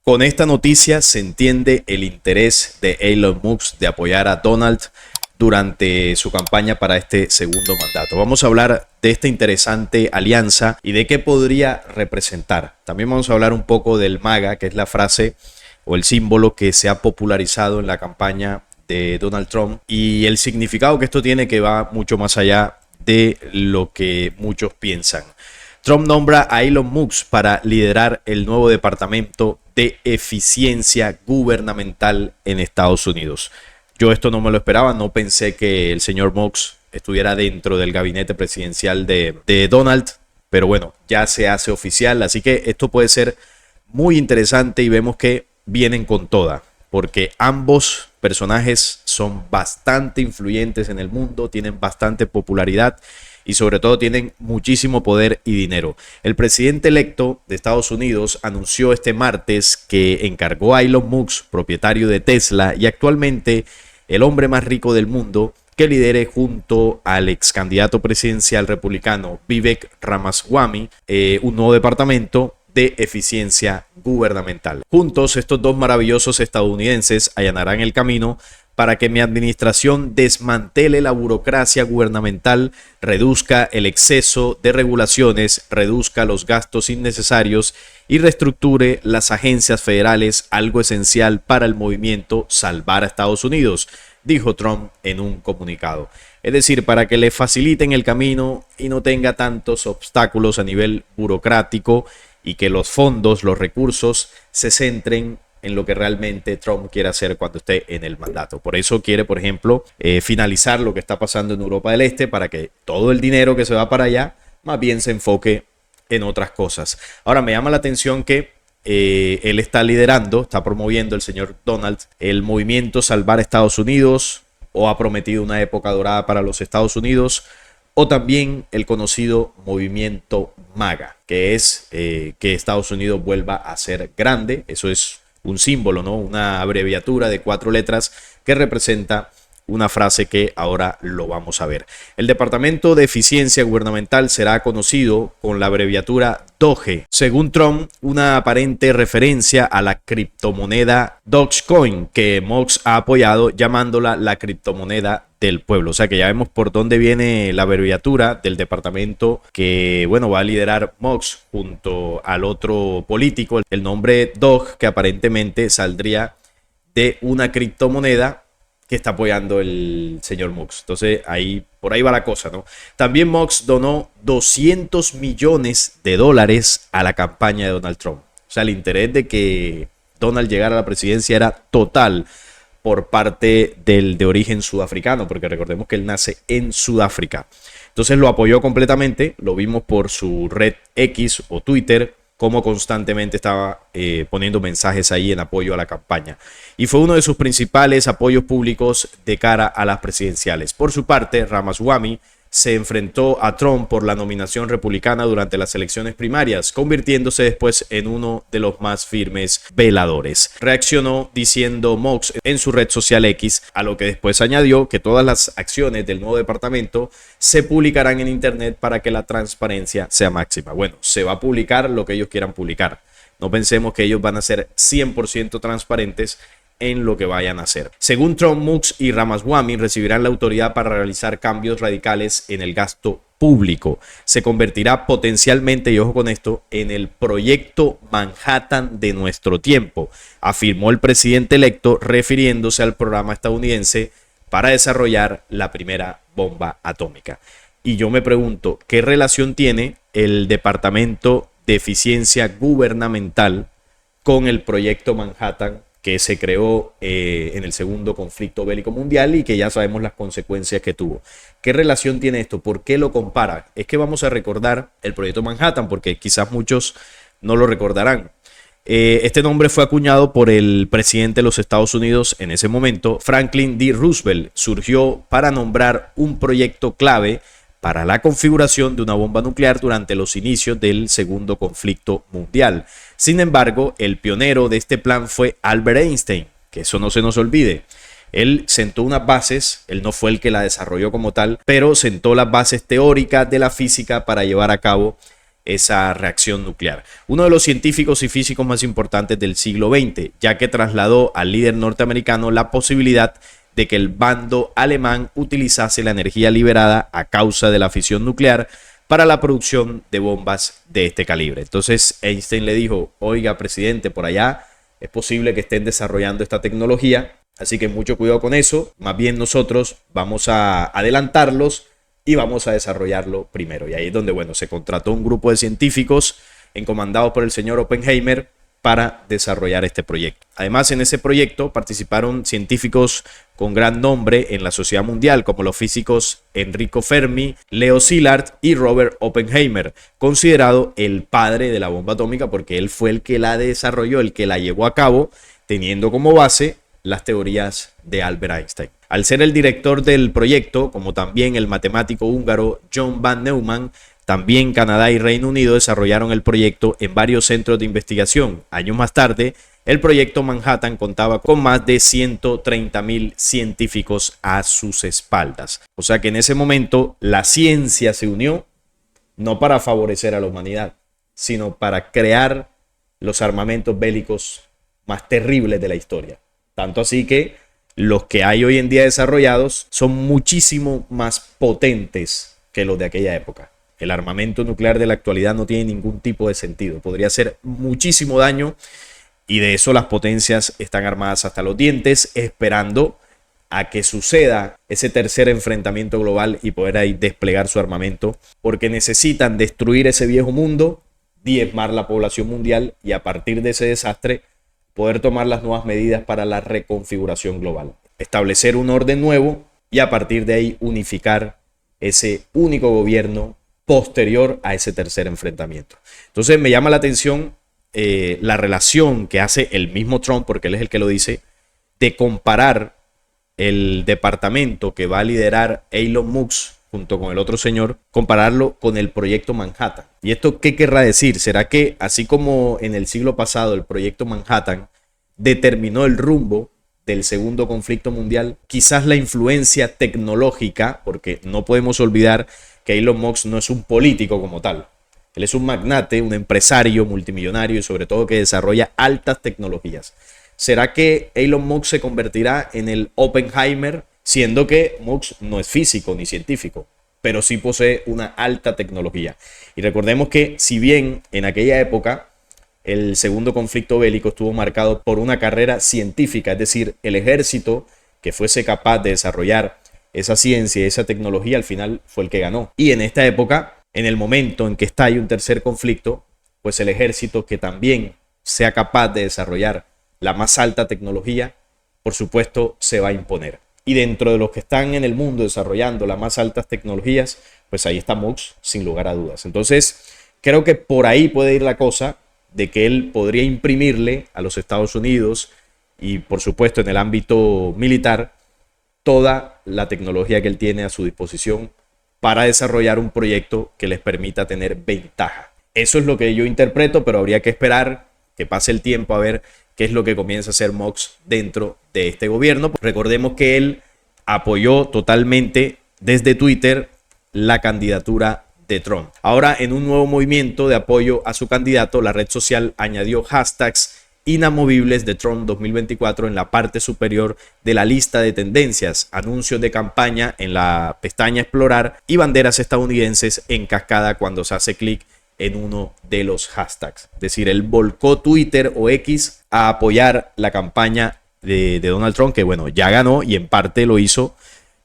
Con esta noticia se entiende el interés de Elon Musk de apoyar a Donald durante su campaña para este segundo mandato. Vamos a hablar de esta interesante alianza y de qué podría representar. También vamos a hablar un poco del MAGA, que es la frase o el símbolo que se ha popularizado en la campaña de Donald Trump, y el significado que esto tiene, que va mucho más allá de lo que muchos piensan. Trump nombra a Elon Musk para liderar el nuevo departamento de eficiencia gubernamental en Estados Unidos. Yo esto no me lo esperaba, no pensé que el señor Musk estuviera dentro del gabinete presidencial de Donald, pero bueno, ya se hace oficial, así que esto puede ser muy interesante y vemos que vienen con toda, porque ambos personajes son bastante influyentes en el mundo, tienen bastante popularidad y sobre todo tienen muchísimo poder y dinero. El presidente electo de Estados Unidos anunció este martes que encargó a Elon Musk, propietario de Tesla y actualmente el hombre más rico del mundo, que lidere junto al ex candidato presidencial republicano Vivek Ramaswamy un nuevo departamento de eficiencia gubernamental. Juntos, estos dos maravillosos estadounidenses allanarán el camino para que mi administración desmantele la burocracia gubernamental, reduzca el exceso de regulaciones, reduzca los gastos innecesarios y reestructure las agencias federales, algo esencial para el movimiento Salvar a Estados Unidos, dijo Trump en un comunicado. Es decir, para que le faciliten el camino y no tenga tantos obstáculos a nivel burocrático y que los fondos, los recursos se centren en lo que realmente Trump quiere hacer cuando esté en el mandato. Por eso quiere, por ejemplo, finalizar lo que está pasando en Europa del Este, para que todo el dinero que se va para allá más bien se enfoque en otras cosas. Ahora, me llama la atención que él está liderando, está promoviendo, el señor Donald, el movimiento Salvar a Estados Unidos, o ha prometido una época dorada para los Estados Unidos, o también el conocido movimiento MAGA, que es que Estados Unidos vuelva a ser grande. Eso es un símbolo, ¿no? Una abreviatura de 4 letras que representa una frase que ahora lo vamos a ver. El Departamento de Eficiencia Gubernamental será conocido con la abreviatura Doge, según Trump, una aparente referencia a la criptomoneda Dogecoin que Musk ha apoyado, llamándola la criptomoneda del pueblo. O sea que ya vemos por dónde viene la abreviatura del departamento que, bueno, va a liderar Musk junto al otro político. El nombre Doge, que aparentemente saldría de una criptomoneda que está apoyando el señor Musk. Entonces, por ahí va la cosa, ¿no? También Musk donó $200 millones a la campaña de Donald Trump. O sea, el interés de que Donald llegara a la presidencia era total por parte del de origen sudafricano, porque recordemos que él nace en Sudáfrica. Entonces lo apoyó completamente, lo vimos por su red X o Twitter, como constantemente estaba poniendo mensajes ahí en apoyo a la campaña. Y fue uno de sus principales apoyos públicos de cara a las presidenciales. Por su parte, Ramaswamy se enfrentó a Trump por la nominación republicana durante las elecciones primarias, convirtiéndose después en uno de los más firmes veladores. Reaccionó diciendo Musk en su red social X, a lo que después añadió que todas las acciones del nuevo departamento se publicarán en internet para que la transparencia sea máxima. Bueno, se va a publicar lo que ellos quieran publicar. No pensemos que ellos van a ser 100% transparentes en lo que vayan a hacer. Según Trump, Musk y Ramaswamy recibirán la autoridad para realizar cambios radicales en el gasto público. Se convertirá potencialmente, y ojo con esto, en el proyecto Manhattan de nuestro tiempo, afirmó el presidente electo, refiriéndose al programa estadounidense para desarrollar la primera bomba atómica. Y yo me pregunto, ¿qué relación tiene el Departamento de Eficiencia Gubernamental con el proyecto Manhattan que se creó en el segundo conflicto bélico mundial y que ya sabemos las consecuencias que tuvo? ¿Qué relación tiene esto? ¿Por qué lo compara? Es que vamos a recordar el proyecto Manhattan, porque quizás muchos no lo recordarán. Este nombre fue acuñado por el presidente de los Estados Unidos en ese momento, Franklin D. Roosevelt. Surgió para nombrar un proyecto clave para la configuración de una bomba nuclear durante los inicios del segundo conflicto mundial. Sin embargo, el pionero de este plan fue Albert Einstein, que eso no se nos olvide. Él sentó unas bases, él no fue el que la desarrolló como tal, pero sentó las bases teóricas de la física para llevar a cabo esa reacción nuclear. Uno de los científicos y físicos más importantes del siglo XX, ya que trasladó al líder norteamericano la posibilidad de que el bando alemán utilizase la energía liberada a causa de la fisión nuclear para la producción de bombas de este calibre. Entonces Einstein le dijo, oiga, presidente, por allá es posible que estén desarrollando esta tecnología, así que mucho cuidado con eso. Más bien nosotros vamos a adelantarlos y vamos a desarrollarlo primero. Y ahí es donde, bueno, se contrató un grupo de científicos encomandados por el señor Oppenheimer para desarrollar este proyecto. Además, en ese proyecto participaron científicos con gran nombre en la sociedad mundial, como los físicos Enrico Fermi, Leo Szilard y Robert Oppenheimer, considerado el padre de la bomba atómica porque él fue el que la desarrolló, el que la llevó a cabo, teniendo como base las teorías de Albert Einstein. Al ser el director del proyecto, como también el matemático húngaro John von Neumann, también Canadá y Reino Unido desarrollaron el proyecto en varios centros de investigación. Años más tarde, el proyecto Manhattan contaba con más de 130.000 científicos a sus espaldas. O sea que en ese momento la ciencia se unió no para favorecer a la humanidad, sino para crear los armamentos bélicos más terribles de la historia. Tanto así que los que hay hoy en día desarrollados son muchísimo más potentes que los de aquella época. El armamento nuclear de la actualidad no tiene ningún tipo de sentido. Podría hacer muchísimo daño y de eso las potencias están armadas hasta los dientes esperando a que suceda ese tercer enfrentamiento global y poder ahí desplegar su armamento, porque necesitan destruir ese viejo mundo, diezmar la población mundial y a partir de ese desastre poder tomar las nuevas medidas para la reconfiguración global, establecer un orden nuevo y a partir de ahí unificar ese único gobierno posterior a ese tercer enfrentamiento. Entonces me llama la atención la relación que hace el mismo Trump, porque él es el que lo dice, de comparar el departamento que va a liderar Elon Musk junto con el otro señor, compararlo con el proyecto Manhattan. ¿Y esto qué querrá decir? ¿Será que así como en el siglo pasado el proyecto Manhattan determinó el rumbo del segundo conflicto mundial, quizás la influencia tecnológica, porque no podemos olvidar que Elon Musk no es un político como tal. Él es un magnate, un empresario multimillonario y sobre todo que desarrolla altas tecnologías. ¿Será que Elon Musk se convertirá en el Oppenheimer, siendo que Musk no es físico ni científico, pero sí posee una alta tecnología? Y recordemos que si bien en aquella época el segundo conflicto bélico estuvo marcado por una carrera científica, es decir, el ejército que fuese capaz de desarrollar esa ciencia y esa tecnología al final fue el que ganó. Y en esta época, en el momento en que estalla un tercer conflicto, pues el ejército que también sea capaz de desarrollar la más alta tecnología, por supuesto, se va a imponer. Y dentro de los que están en el mundo desarrollando las más altas tecnologías, pues ahí está Musk, sin lugar a dudas. Entonces, creo que por ahí puede ir la cosa de que él podría imprimirle a los Estados Unidos y, por supuesto, en el ámbito militar, toda la tecnología que él tiene a su disposición para desarrollar un proyecto que les permita tener ventaja. Eso es lo que yo interpreto, pero habría que esperar que pase el tiempo a ver qué es lo que comienza a hacer Musk dentro de este gobierno. Recordemos que él apoyó totalmente desde Twitter la candidatura de Trump. Ahora, en un nuevo movimiento de apoyo a su candidato, la red social añadió hashtags inamovibles de Trump 2024 en la parte superior de la lista de tendencias, anuncios de campaña en la pestaña Explorar y banderas estadounidenses en cascada cuando se hace clic en uno de los hashtags. Es decir, él volcó Twitter o X a apoyar la campaña de Donald Trump, que bueno, ya ganó y en parte lo hizo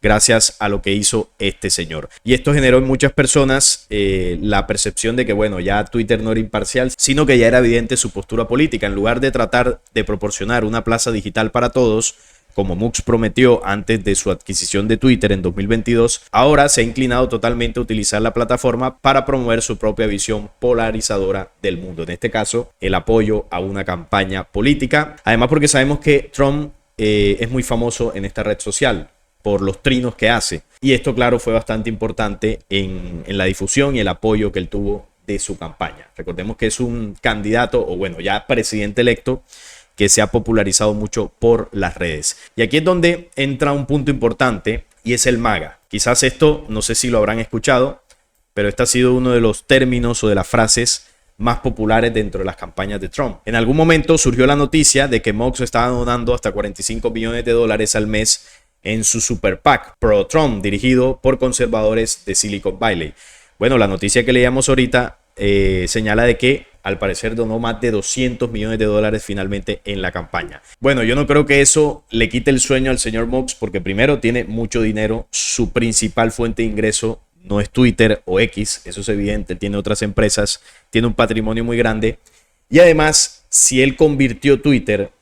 gracias a lo que hizo este señor. Y esto generó en muchas personas la percepción de que, bueno, ya Twitter no era imparcial, sino que ya era evidente su postura política. En lugar de tratar de proporcionar una plaza digital para todos, como Musk prometió antes de su adquisición de Twitter en 2022, ahora se ha inclinado totalmente a utilizar la plataforma para promover su propia visión polarizadora del mundo. En este caso, el apoyo a una campaña política. Además, porque sabemos que Trump es muy famoso en esta red social por los trinos que hace. Y esto, claro, fue bastante importante en la difusión y el apoyo que él tuvo de su campaña. Recordemos que es un candidato, o bueno, ya presidente electo, que se ha popularizado mucho por las redes. Y aquí es donde entra un punto importante y es el MAGA. Quizás esto, no sé si lo habrán escuchado, pero este ha sido uno de los términos o de las frases más populares dentro de las campañas de Trump. En algún momento surgió la noticia de que Musk estaba donando hasta 45 millones de dólares al mes en su Super PAC, Pro Trump, dirigido por conservadores de Silicon Valley. Bueno, la noticia que leíamos ahorita señala de que al parecer donó más de 200 millones de dólares finalmente en la campaña. Bueno, yo no creo que eso le quite el sueño al señor Musk, porque primero tiene mucho dinero, su principal fuente de ingreso no es Twitter o X, eso es evidente, tiene otras empresas, tiene un patrimonio muy grande y además si él convirtió Twitter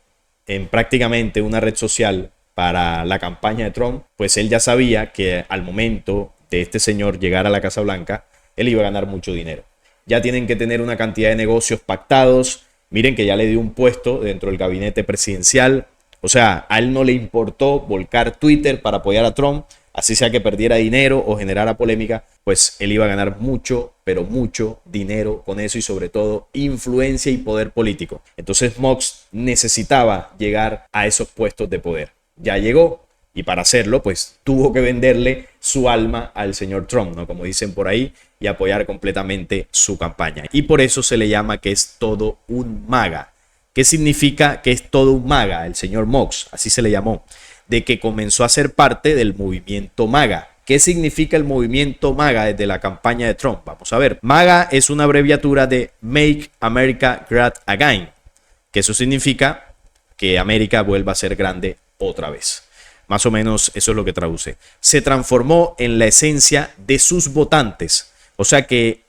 en prácticamente una red social para la campaña de Trump, pues él ya sabía que al momento de este señor llegar a la Casa Blanca, él iba a ganar mucho dinero. Ya tienen que tener una cantidad de negocios pactados. Miren que ya le dio un puesto dentro del gabinete presidencial. O sea, a él no le importó volcar Twitter para apoyar a Trump, así sea que perdiera dinero o generara polémica, pues él iba a ganar mucho, pero mucho dinero con eso y sobre todo influencia y poder político. Entonces Musk necesitaba llegar a esos puestos de poder. Ya llegó. Y para hacerlo, pues tuvo que venderle su alma al señor Trump, ¿no? Como dicen por ahí, y apoyar completamente su campaña. Y por eso se le llama que es todo un MAGA. ¿Qué significa que es todo un MAGA? El señor Musk, así se le llamó, de que comenzó a ser parte del movimiento MAGA. ¿Qué significa el movimiento MAGA desde la campaña de Trump? Vamos a ver. MAGA es una abreviatura de Make America Great Again, que eso significa que América vuelva a ser grande otra vez. Más o menos eso es lo que traduce. Se transformó en la esencia de sus votantes. O sea que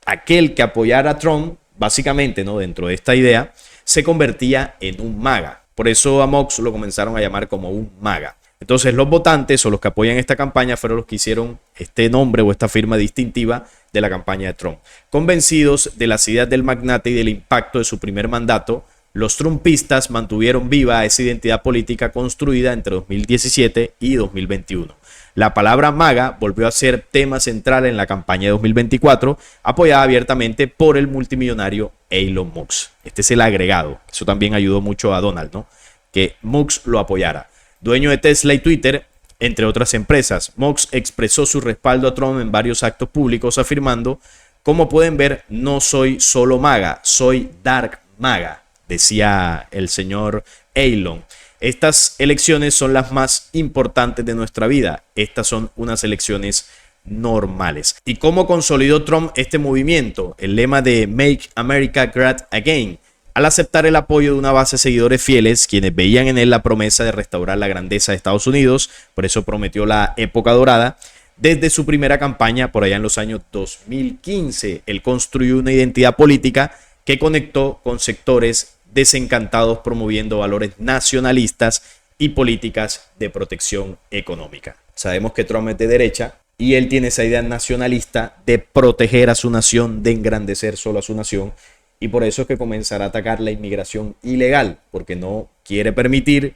aquel que apoyara a Trump, básicamente, ¿no? Dentro de esta idea, se convertía en un MAGA. Por eso a Musk lo comenzaron a llamar como un MAGA. Entonces los votantes o los que apoyan esta campaña fueron los que hicieron este nombre o esta firma distintiva de la campaña de Trump. Convencidos de las ideas del magnate y del impacto de su primer mandato, los trumpistas mantuvieron viva esa identidad política construida entre 2017 y 2021. La palabra MAGA volvió a ser tema central en la campaña de 2024, apoyada abiertamente por el multimillonario Elon Musk. Este es el agregado. Eso también ayudó mucho a Donald, ¿no? Que Musk lo apoyara. Dueño de Tesla y Twitter, entre otras empresas, Musk expresó su respaldo a Trump en varios actos públicos, afirmando: como pueden ver, no soy solo MAGA, soy Dark MAGA, decía el señor Elon. Estas elecciones son las más importantes de nuestra vida. Estas son unas elecciones normales. ¿Y cómo consolidó Trump este movimiento? El lema de Make America Great Again. Al aceptar el apoyo de una base de seguidores fieles, quienes veían en él la promesa de restaurar la grandeza de Estados Unidos, por eso prometió la época dorada. Desde su primera campaña, por allá en los años 2015, él construyó una identidad política que conectó con sectores desencantados, promoviendo valores nacionalistas y políticas de protección económica. Sabemos que Trump es de derecha y él tiene esa idea nacionalista de proteger a su nación, de engrandecer solo a su nación, y por eso es que comenzará a atacar la inmigración ilegal, porque no quiere permitir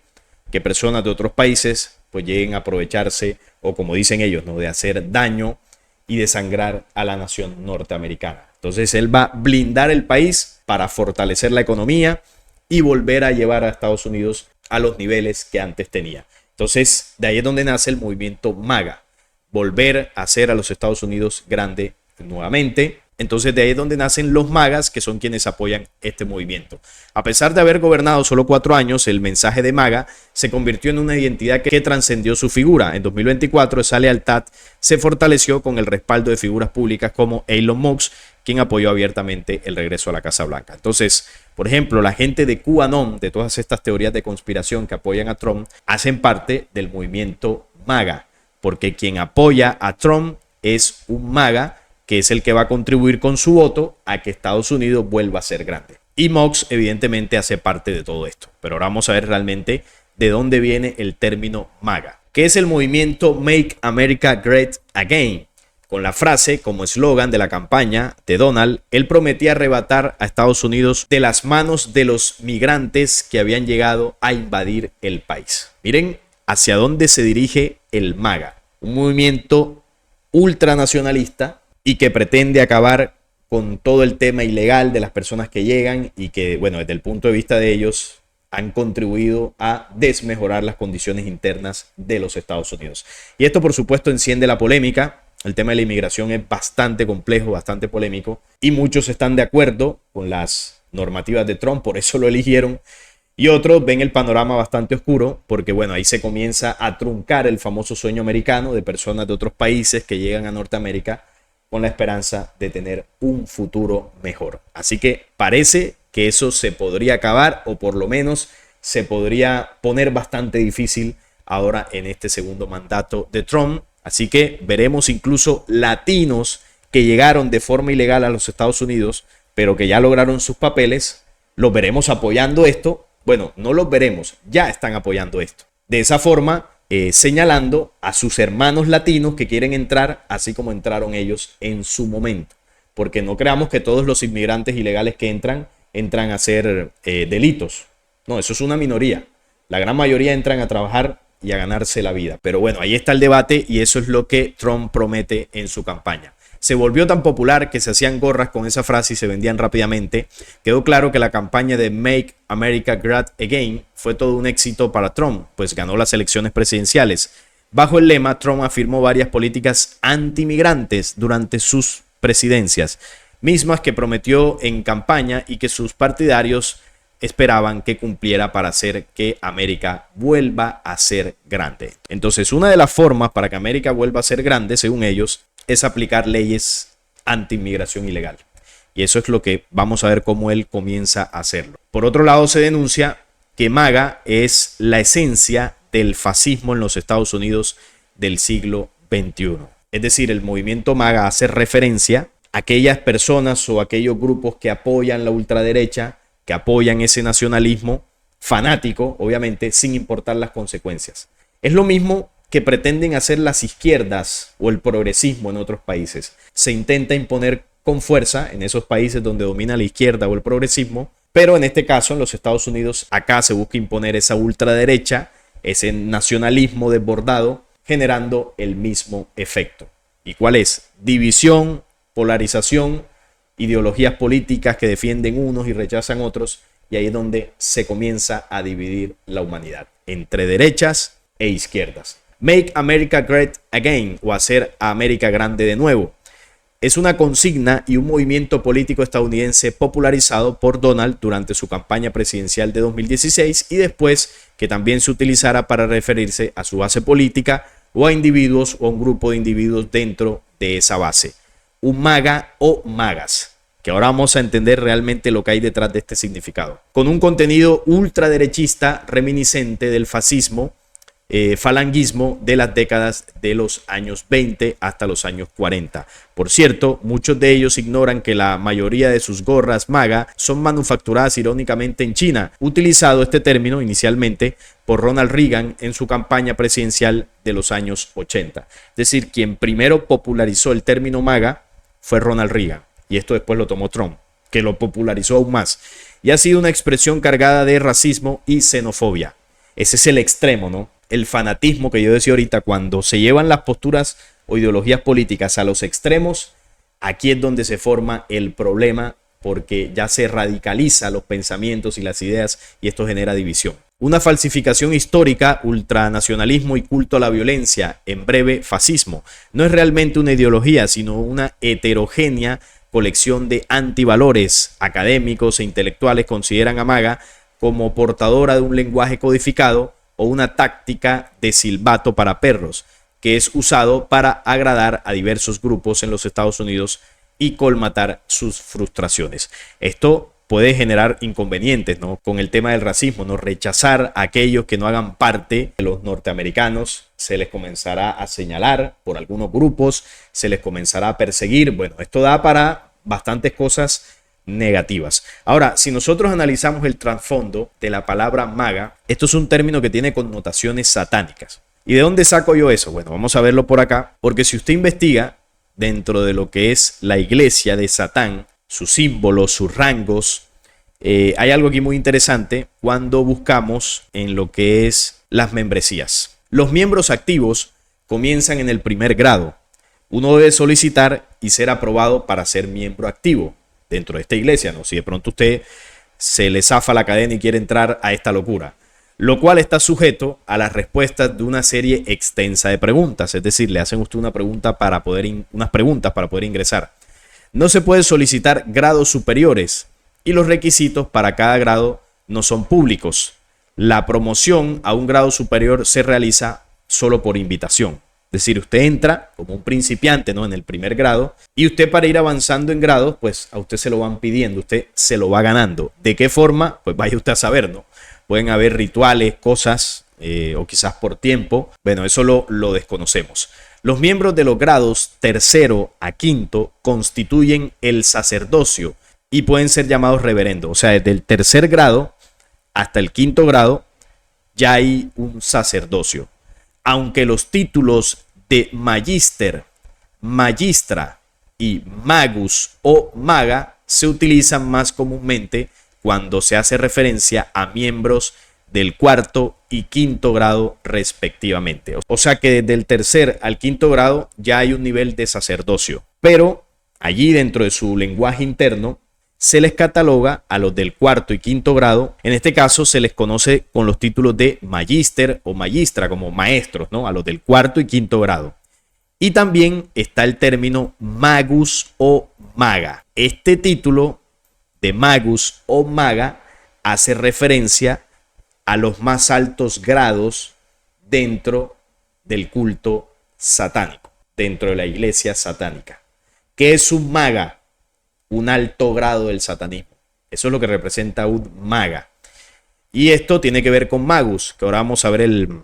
que personas de otros países pues lleguen a aprovecharse, o como dicen ellos, ¿no?, de hacer daño y desangrar a la nación norteamericana. Entonces él va a blindar el país para fortalecer la economía y volver a llevar a Estados Unidos a los niveles que antes tenía. Entonces de ahí es donde nace el movimiento MAGA, volver a hacer a los Estados Unidos grande nuevamente. Entonces de ahí es donde nacen los MAGAs, que son quienes apoyan este movimiento. A pesar de haber gobernado solo 4 años, el mensaje de MAGA se convirtió en una identidad que trascendió su figura. En 2024 esa lealtad se fortaleció con el respaldo de figuras públicas como Elon Musk, quien apoyó abiertamente el regreso a la Casa Blanca. Entonces, por ejemplo, la gente de QAnon, de todas estas teorías de conspiración que apoyan a Trump, hacen parte del movimiento MAGA, porque quien apoya a Trump es un MAGA, que es el que va a contribuir con su voto a que Estados Unidos vuelva a ser grande. Y Musk evidentemente hace parte de todo esto. Pero ahora vamos a ver realmente de dónde viene el término MAGA. ¿Qué es el movimiento Make America Great Again? Con la frase como eslogan de la campaña de Donald, él prometía arrebatar a Estados Unidos de las manos de los migrantes que habían llegado a invadir el país. Miren hacia dónde se dirige el MAGA. Un movimiento ultranacionalista y que pretende acabar con todo el tema ilegal de las personas que llegan y que, bueno, desde el punto de vista de ellos, han contribuido a desmejorar las condiciones internas de los Estados Unidos. Y esto, por supuesto, enciende la polémica El tema de la inmigración es bastante complejo, bastante polémico, y muchos están de acuerdo con las normativas de Trump, por eso lo eligieron, y otros ven el panorama bastante oscuro porque, bueno, ahí se comienza a truncar el famoso sueño americano de personas de otros países que llegan a Norteamérica con la esperanza de tener un futuro mejor. Así que parece que eso se podría acabar, o por lo menos se podría poner bastante difícil ahora en este segundo mandato de Trump. Así que veremos incluso latinos que llegaron de forma ilegal a los Estados Unidos, pero que ya lograron sus papeles, los veremos apoyando esto. Bueno, no los veremos, ya están apoyando esto. De esa forma, señalando a sus hermanos latinos que quieren entrar, así como entraron ellos en su momento. Porque no creamos que todos los inmigrantes ilegales que entran a hacer delitos. No, eso es una minoría. La gran mayoría entran a trabajar y a ganarse la vida. Pero bueno, ahí está el debate y eso es lo que Trump promete en su campaña. Se volvió tan popular que se hacían gorras con esa frase y se vendían rápidamente. Quedó claro que la campaña de Make America Great Again fue todo un éxito para Trump, pues ganó las elecciones presidenciales. Bajo el lema, Trump afirmó varias políticas antimigrantes durante sus presidencias, mismas que prometió en campaña y que sus partidarios esperaban que cumpliera para hacer que América vuelva a ser grande. Entonces, una de las formas para que América vuelva a ser grande, según ellos, es aplicar leyes anti-inmigración ilegal. Y eso es lo que vamos a ver cómo él comienza a hacerlo. Por otro lado, se denuncia que MAGA es la esencia del fascismo en los Estados Unidos del siglo XXI. Es decir, el movimiento MAGA hace referencia a aquellas personas o aquellos grupos que apoyan la ultraderecha, que apoyan ese nacionalismo fanático, obviamente, sin importar las consecuencias. Es lo mismo que pretenden hacer las izquierdas o el progresismo en otros países. Se intenta imponer con fuerza en esos países donde domina la izquierda o el progresismo, pero en este caso, en los Estados Unidos, acá se busca imponer esa ultraderecha, ese nacionalismo desbordado, generando el mismo efecto. ¿Y cuál es? División, polarización, ideologías políticas que defienden unos y rechazan otros, y ahí es donde se comienza a dividir la humanidad entre derechas e izquierdas. Make America Great Again, o hacer a América grande de nuevo, es una consigna y un movimiento político estadounidense popularizado por Donald durante su campaña presidencial de 2016 y después que también se utilizara para referirse a su base política o a individuos o a un grupo de individuos dentro de esa base. Un MAGA o MAGAS, que ahora vamos a entender realmente lo que hay detrás de este significado. Con un contenido ultraderechista reminiscente del fascismo, falangismo de las décadas de los años 20 hasta los años 40. Por cierto, muchos de ellos ignoran que la mayoría de sus gorras MAGA son manufacturadas irónicamente en China, utilizado este término inicialmente por Ronald Reagan en su campaña presidencial de los años 80. Es decir, quien primero popularizó el término MAGA fue Ronald Reagan, y esto después lo tomó Trump, que lo popularizó aún más, y ha sido una expresión cargada de racismo y xenofobia. Ese es el extremo, ¿no? El fanatismo que yo decía ahorita, cuando se llevan las posturas o ideologías políticas a los extremos, aquí es donde se forma el problema, porque ya se radicaliza los pensamientos y las ideas y esto genera división. Una falsificación histórica, ultranacionalismo y culto a la violencia, en breve fascismo, no es realmente una ideología, sino una heterogénea colección de antivalores. Académicos e intelectuales consideran a MAGA como portadora de un lenguaje codificado o una táctica de silbato para perros, que es usado para agradar a diversos grupos en los Estados Unidos y colmatar sus frustraciones. Esto puede generar inconvenientes, ¿no? Con el tema del racismo, ¿no? Rechazar a aquellos que no hagan parte de los norteamericanos, se les comenzará a señalar por algunos grupos, se les comenzará a perseguir. Bueno, esto da para bastantes cosas negativas. Ahora, si nosotros analizamos el trasfondo de la palabra MAGA, esto es un término que tiene connotaciones satánicas. ¿Y de dónde saco yo eso? Bueno, vamos a verlo por acá, porque si usted investiga dentro de lo que es la iglesia de Satán, sus símbolos, sus rangos, hay algo aquí muy interesante cuando buscamos en lo que es las membresías. Los miembros activos comienzan en el primer grado. Uno debe solicitar y ser aprobado para ser miembro activo dentro de esta iglesia, ¿no? Si de pronto usted se le zafa la cadena y quiere entrar a esta locura. lo cual está sujeto a las respuestas de una serie extensa de preguntas. Es decir, le hacen usted unas preguntas para poder ingresar. No se puede solicitar grados superiores y los requisitos para cada grado no son públicos. La promoción a un grado superior se realiza solo por invitación. Es decir, usted entra como un principiante, ¿no?, en el primer grado, y usted, para ir avanzando en grados, pues a usted se lo van pidiendo, usted se lo va ganando. ¿De qué forma? Pues vaya usted a saber, ¿no? Pueden haber rituales, cosas, o quizás por tiempo. Bueno, eso lo desconocemos. Los miembros de los grados tercero a quinto constituyen el sacerdocio y pueden ser llamados reverendos. O sea, desde el tercer grado hasta el quinto grado ya hay un sacerdocio. Aunque los títulos de magíster, magistra y magus o maga se utilizan más comúnmente cuando se hace referencia a miembros del cuarto y quinto grado respectivamente. O sea que desde el tercer al quinto grado ya hay un nivel de sacerdocio, pero allí, dentro de su lenguaje interno, se les cataloga a los del cuarto y quinto grado. En este caso se les conoce con los títulos de magíster o magistra, como maestros, ¿no?, a los del cuarto y quinto grado. Y también está el término magus o maga. Este título de magus o maga hace referencia a los más altos grados dentro del culto satánico, dentro de la iglesia satánica. ¿Qué es un maga? Un alto grado del satanismo. Eso es lo que representa un maga. Y esto tiene que ver con magus, que ahora vamos a ver el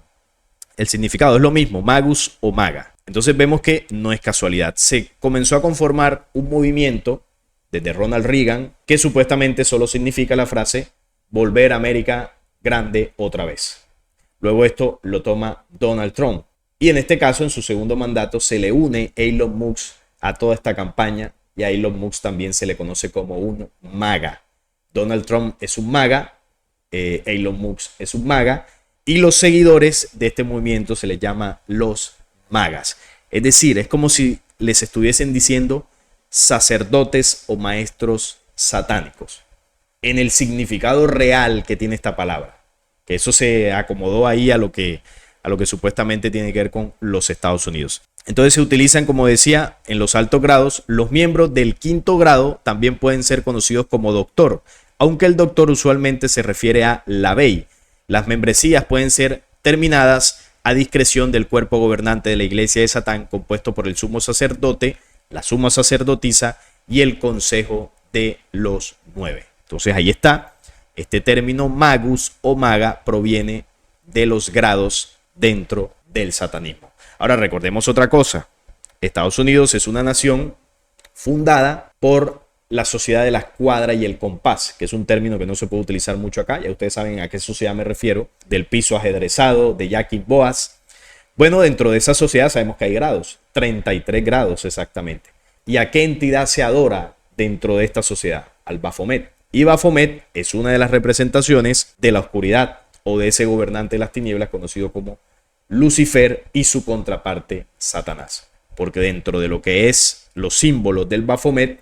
significado. Es lo mismo, magus o maga. Entonces vemos que no es casualidad. Se comenzó a conformar un movimiento desde Ronald Reagan que supuestamente solo significa la frase volver a América grande otra vez. Luego esto lo toma Donald Trump. Y en este caso, en su segundo mandato, se le une Elon Musk a toda esta campaña. Y a Elon Musk también se le conoce como un maga. Donald Trump es un maga, Elon Musk es un maga, y los seguidores de este movimiento se les llama los magas. Es decir, es como si les estuviesen diciendo sacerdotes o maestros satánicos, en el significado real que tiene esta palabra. Que eso se acomodó ahí a lo que supuestamente tiene que ver con los Estados Unidos. Entonces se utilizan, como decía, en los altos grados. Los miembros del quinto grado también pueden ser conocidos como doctor, aunque el doctor usualmente se refiere a labey. Las membresías pueden ser terminadas a discreción del cuerpo gobernante de la iglesia de Satán, compuesto por el sumo sacerdote, la suma sacerdotisa y el consejo de los 9. Entonces ahí está. Este término magus o maga proviene de los grados dentro del satanismo. Ahora recordemos otra cosa. Estados Unidos es una nación fundada por la sociedad de la escuadra y el compás, que es un término que no se puede utilizar mucho acá. Ya ustedes saben a qué sociedad me refiero. Del piso ajedrezado, de Jackie Boas. Bueno, dentro de esa sociedad sabemos que hay grados. 33 grados exactamente. ¿Y a qué entidad se adora dentro de esta sociedad? Al Baphomet. Y Baphomet es una de las representaciones de la oscuridad o de ese gobernante de las tinieblas conocido como Lucifer y su contraparte Satanás. Porque dentro de lo que es los símbolos del Baphomet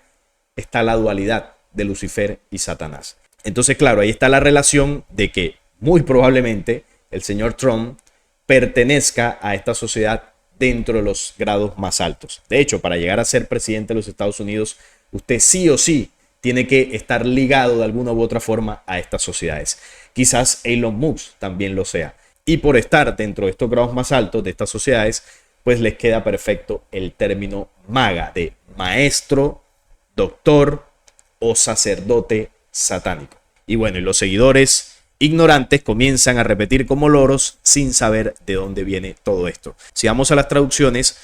está la dualidad de Lucifer y Satanás. Entonces, claro, ahí está la relación de que muy probablemente el señor Trump pertenezca a esta sociedad dentro de los grados más altos. De hecho, para llegar a ser presidente de los Estados Unidos, usted sí o sí tiene que estar ligado de alguna u otra forma a estas sociedades. Quizás Elon Musk también lo sea. Y por estar dentro de estos grados más altos de estas sociedades, pues les queda perfecto el término maga, de maestro, doctor o sacerdote satánico. Y bueno, y los seguidores ignorantes comienzan a repetir como loros sin saber de dónde viene todo esto. Si vamos a las traducciones,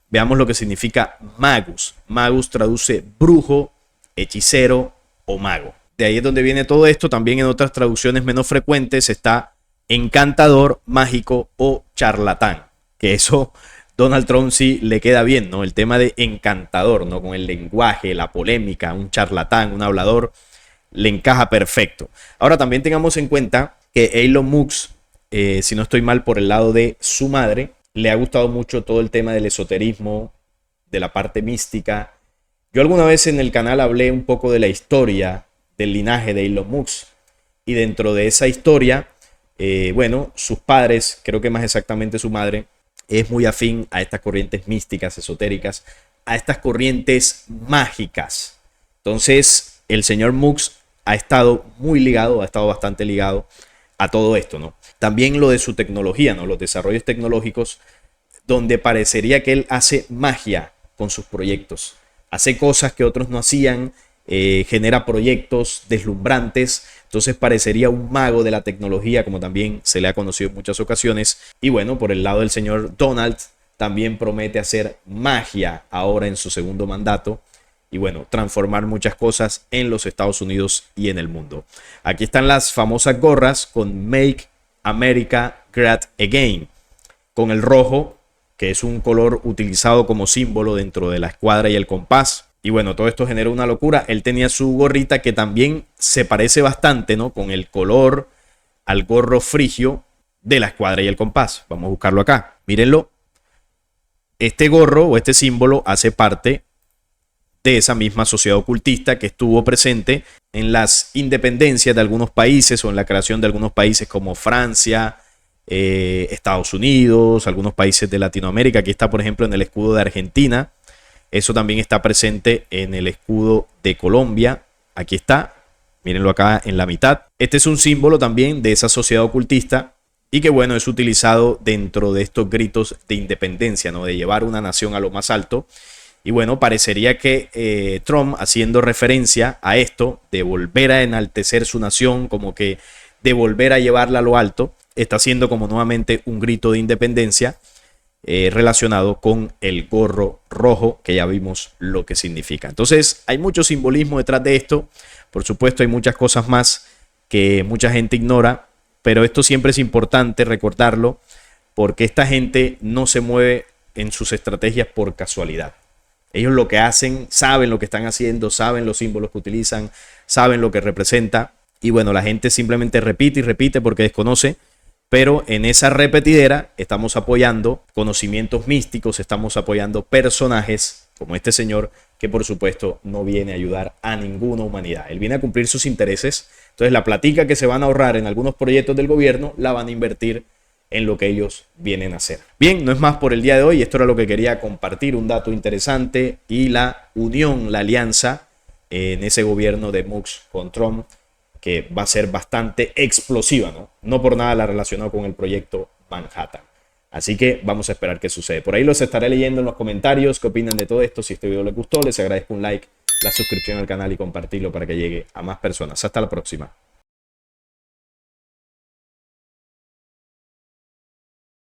veamos lo que significa magus. Magus traduce brujo, hechicero o mago. De ahí es donde viene todo esto. También en otras traducciones menos frecuentes está encantador, mágico o charlatán. Que eso Donald Trump sí le queda bien, ¿no? El tema de encantador, ¿no? Con el lenguaje, la polémica, un charlatán, un hablador, le encaja perfecto. Ahora también tengamos en cuenta que Elon Musk, si no estoy mal, por el lado de su madre, le ha gustado mucho todo el tema del esoterismo, de la parte mística. Yo alguna vez en el canal hablé un poco de la historia del linaje de Elon Musk. Y dentro de esa historia, bueno, sus padres, creo que más exactamente su madre, es muy afín a estas corrientes místicas, esotéricas, a estas corrientes mágicas. Entonces, el señor Musk ha estado muy ligado, ha estado bastante ligado a todo esto, ¿no? También lo de su tecnología, ¿no? Los desarrollos tecnológicos, donde parecería que él hace magia con sus proyectos. Hace cosas que otros no hacían, genera proyectos deslumbrantes. Entonces parecería un mago de la tecnología, como también se le ha conocido en muchas ocasiones. Y bueno, por el lado del señor Donald, también promete hacer magia ahora en su segundo mandato. Y bueno, transformar muchas cosas en los Estados Unidos y en el mundo. Aquí están las famosas gorras con Make America Great Again, con el rojo, que es un color utilizado como símbolo dentro de la escuadra y el compás. Y bueno, todo esto generó una locura. Él tenía su gorrita que también se parece bastante, ¿no? Con el color al gorro frigio de la escuadra y el compás. Vamos a buscarlo acá. Mírenlo. Este gorro o este símbolo hace parte de esa misma sociedad ocultista que estuvo presente en las independencias de algunos países o en la creación de algunos países como Francia, Estados Unidos, algunos países de Latinoamérica. Aquí está, por ejemplo, en el escudo de Argentina. Eso también está presente en el escudo de Colombia. Aquí está. Mírenlo acá en la mitad. Este es un símbolo también de esa sociedad ocultista y que, bueno, es utilizado dentro de estos gritos de independencia, ¿no? De llevar una nación a lo más alto. Y bueno, parecería que Trump, haciendo referencia a esto, de volver a enaltecer su nación, como que de volver a llevarla a lo alto, está haciendo como nuevamente un grito de independencia relacionado con el gorro rojo, que ya vimos lo que significa. Entonces, hay mucho simbolismo detrás de esto. Por supuesto, hay muchas cosas más que mucha gente ignora, pero esto siempre es importante recordarlo, porque esta gente no se mueve en sus estrategias por casualidad. Ellos lo que hacen, saben lo que están haciendo, saben los símbolos que utilizan, saben lo que representa. Y bueno, la gente simplemente repite y repite porque desconoce. Pero en esa repetidera estamos apoyando conocimientos místicos, estamos apoyando personajes como este señor que por supuesto no viene a ayudar a ninguna humanidad. Él viene a cumplir sus intereses. Entonces la platica que se van a ahorrar en algunos proyectos del gobierno la van a invertir en lo que ellos vienen a hacer. Bien, no es más por el día de hoy. Esto era lo que quería compartir, un dato interesante y la unión, la alianza en ese gobierno de Musk con Trump, que va a ser bastante explosiva, ¿no? No por nada la relacionó con el proyecto Manhattan. Así que vamos a esperar qué sucede. Por ahí los estaré leyendo en los comentarios. ¿Qué opinan de todo esto? Si este video les gustó, les agradezco un like, la suscripción al canal y compartirlo para que llegue a más personas. Hasta la próxima.